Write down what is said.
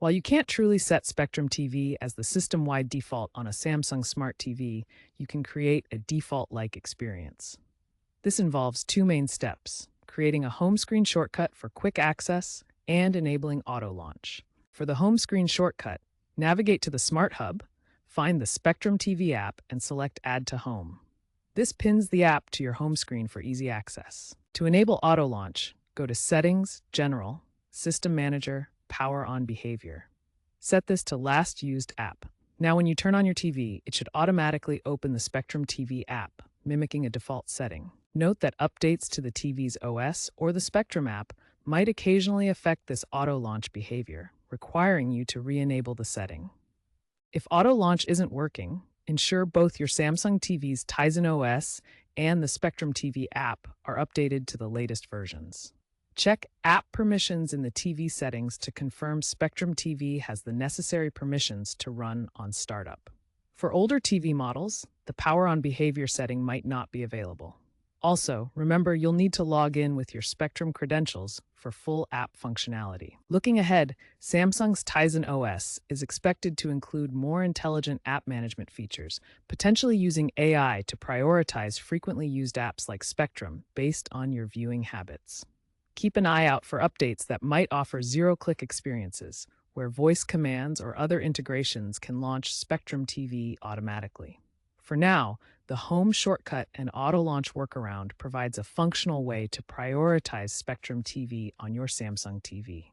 While you can't truly set Spectrum TV as the system-wide default on a Samsung Smart TV, you can create a default-like experience. This involves two main steps: creating a home screen shortcut for quick access and enabling auto launch. For the home screen shortcut, navigate to the Smart Hub, find the Spectrum TV app, and select Add to Home. This pins the app to your home screen for easy access. To enable auto launch, go to Settings, General, System Manager, Power on Behavior. Set this to Last Used App. Now when you turn on your TV, it should automatically open the Spectrum TV app, mimicking a default setting. Note that updates to the TV's OS or the Spectrum app might occasionally affect this auto launch behavior, requiring you to re-enable the setting. If auto launch isn't working, ensure both your Samsung TV's Tizen OS and the Spectrum TV app are updated to the latest versions. Check App Permissions in the TV settings to confirm Spectrum TV has the necessary permissions to run on startup. For older TV models, the Power on Behavior setting might not be available. Also, remember you'll need to log in with your Spectrum credentials for full app functionality. Looking ahead, Samsung's Tizen OS is expected to include more intelligent app management features, potentially using AI to prioritize frequently used apps like Spectrum based on your viewing habits. Keep an eye out for updates that might offer zero-click experiences, where voice commands or other integrations can launch Spectrum TV automatically. For now, the Home Shortcut and Auto Launch workaround provides a functional way to prioritize Spectrum TV on your Samsung TV.